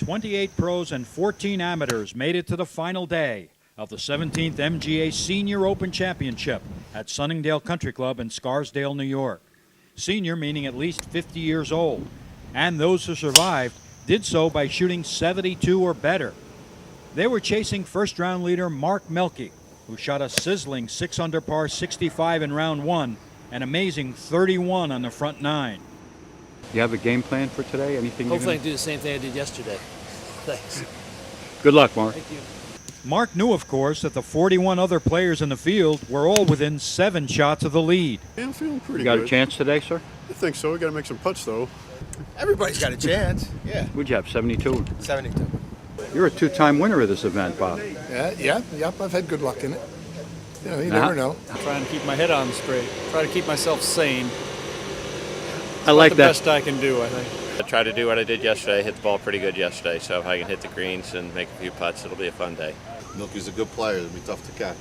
28 pros and 14 amateurs made it to the final day of the 17th MGA Senior Open Championship at Sunningdale Country Club in Scarsdale, New York. Senior meaning at least 50 years old, and those who survived did so by shooting 72 or better. They were chasing first-round leader Mark MIELKE, who shot a sizzling 6 under par 65 in round 1, an amazing 31 on the front 9. You have a game plan for today? Anything? Hopefully I can do the same thing I did yesterday. Thanks. Good luck, Mark. Thank you. Mark knew, of course, that the 41 other players in the field were all within 7 shots of the lead. Yeah, I'm feeling pretty You got good. a chance today, sir? I think so. We got to make some putts, though. Everybody's got a chance. Yeah. What'd you have, 72? 72. You're a 2-time winner of this event, Bob. Yep. I've had good luck in it. You know, you Uh-huh. never know. I'm trying to keep my head on straight. Try to keep myself sane. I like The that. best I can do, I think. I tried to do what I did yesterday. I hit the ball pretty good yesterday, so if I can hit the greens and make a few putts, it'll be a fun day. Milky's a good player. It'll be tough to catch.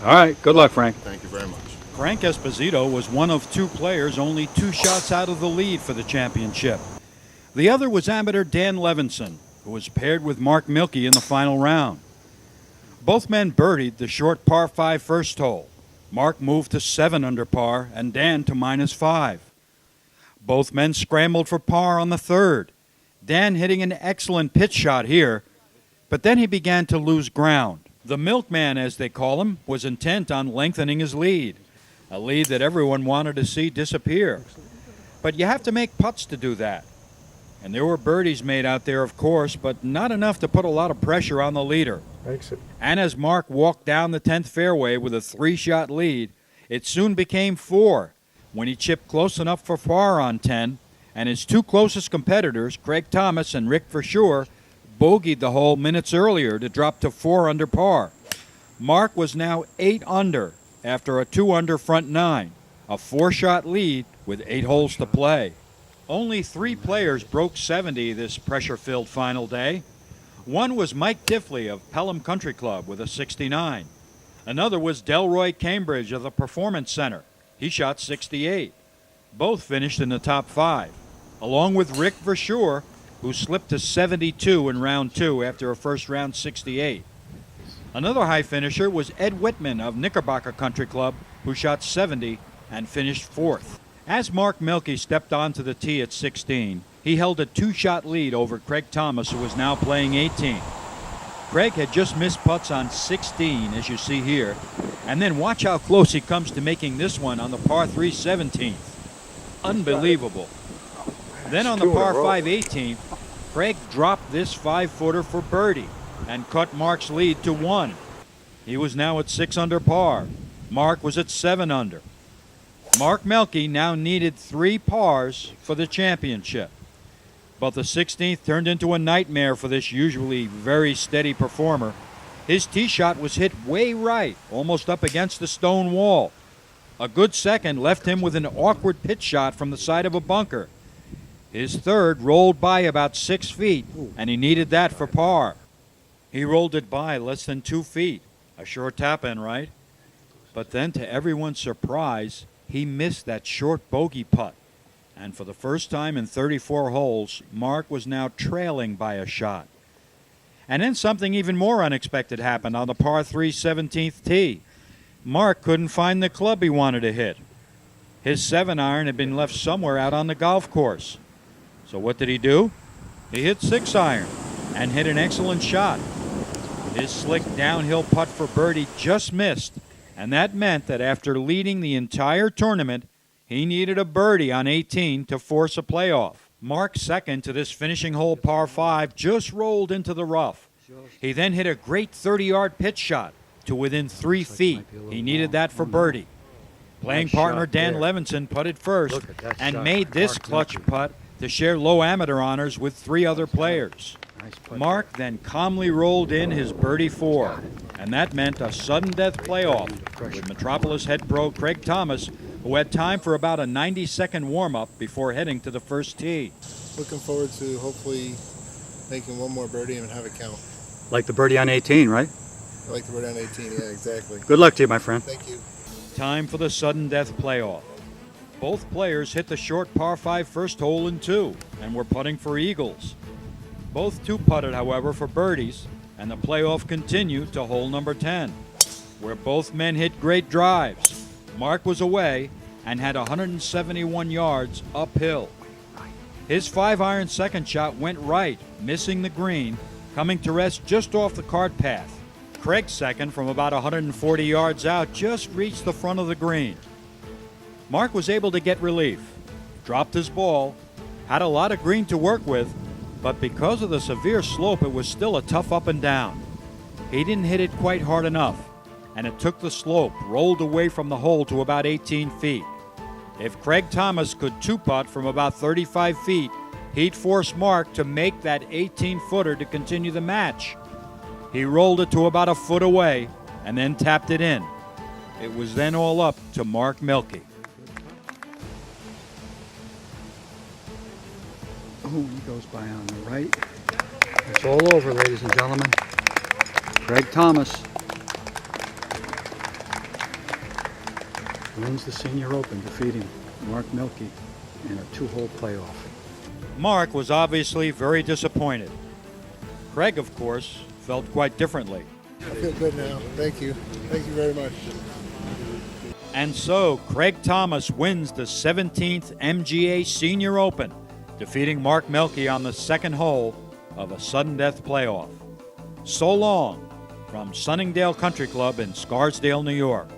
All right, good luck, Frank. Thank you very much. Frank Esposito was one of 2 players only 2 shots out of the lead for the championship. The other was amateur Dan Levinson, who was paired with Mark MIELKE in the final round. Both men birdied the short par 5 first hole. Mark moved to 7 under par and Dan to -5. Both men scrambled for par on the 3rd. Dan hitting an excellent pitch shot here, but then he began to lose ground. The Milkman, as they call him, was intent on lengthening his lead, a lead that everyone wanted to see disappear. But you have to make putts to do that. And there were birdies made out there, of course, but not enough to put a lot of pressure on the leader. And as Mark walked down the 10th fairway with a 3-shot lead, it soon became 4 when he chipped close enough for par on 10, and his 2 closest competitors, Craig Thomas and Rick Verschure, bogeyed the hole minutes earlier to drop to 4 under par. Mark was now 8 under after a 2 under front 9, a 4-shot lead with 8 holes to play. Only 3 players broke 70 this pressure-filled final day. One was Mike Diffley of Pelham Country Club with a 69. Another was Delroy Cambridge of the Performance Center. He shot 68. Both finished in the top 5, along with Rick Verschure, who slipped to 72 in round 2 after a first-round 68. Another high finisher was Ed Whitman of Knickerbocker Country Club, who shot 70 and finished 4th. As Mark MIELKE stepped onto the tee at 16, he held a 2-shot lead over Craig Thomas, who was now playing 18. Craig had just missed putts on 16, as you see here, and then watch how close he comes to making this one on the par 3 17th. Unbelievable. Then on the par 5 18th, Craig dropped this 5-footer for birdie and cut Mark's lead to 1. He was now at 6 under par. Mark was at 7 under. Mark MIELKE now needed 3 pars for the championship. But the 16th turned into a nightmare for this usually very steady performer. His tee shot was hit way right, almost up against the stone wall. A good second left him with an awkward pitch shot from the side of a bunker. His 3rd rolled by about 6 feet, and he needed that for par. He rolled it by less than 2 feet. A sure tap-in, right? But then, to everyone's surprise, he missed that short bogey putt. And for the first time in 34 holes, Mark was now trailing by a shot. And then something even more unexpected happened on the par 3 17th tee. Mark couldn't find the club he wanted to hit. His 7-iron had been left somewhere out on the golf course. So what did he do? He hit 6-iron and hit an excellent shot. His slick downhill putt for birdie just missed, and that meant that after leading the entire tournament, he needed a birdie on 18 to force a playoff. Mark's second to this finishing hole par 5 just rolled into the rough. He then hit a great 30-yard pitch shot to within 3 feet. He needed that for birdie. Playing partner Dan Levinson putted first and made this clutch putt to share low amateur honors with 3 other players. Mark then calmly rolled in his birdie 4, and that meant a sudden death playoff with Metropolis head pro Craig Thomas, who had time for about a 90-second warm-up before heading to the first tee. Looking forward to hopefully making one more birdie and have it count. Like the birdie on 18, right? I like the birdie on 18, yeah, exactly. Good luck to you, my friend. Thank you. Time for the sudden death playoff. Both players hit the short par 5 first hole in 2 and were putting for eagles. Both two-putted, however, for birdies, and the playoff continued to hole number 10, where both men hit great drives. Mark was away and had 171 yards uphill. His 5-iron second shot went right, missing the green, coming to rest just off the cart path. Craig's second, from about 140 yards out, just reached the front of the green. Mark was able to get relief, dropped his ball, had a lot of green to work with, but because of the severe slope, it was still a tough up and down. He didn't hit it quite hard enough, and it took the slope, rolled away from the hole to about 18 feet. If Craig Thomas could two-putt from about 35 feet, he'd force Mark to make that 18-footer to continue the match. He rolled it to about a foot away and then tapped it in. It was then all up to Mark MIELKE. Oh, he goes by on the right. It's all over, ladies and gentlemen. Craig Thomas wins the Senior Open, defeating Mark MIELKE in a 2-hole playoff. Mark was obviously very disappointed. Craig, of course, felt quite differently. I feel good now. Thank you. Thank you very much. And so, Craig Thomas wins the 17th MGA Senior Open, defeating Mark MIELKE on the second hole of a sudden death playoff. So long from Sunningdale Country Club in Scarsdale, New York.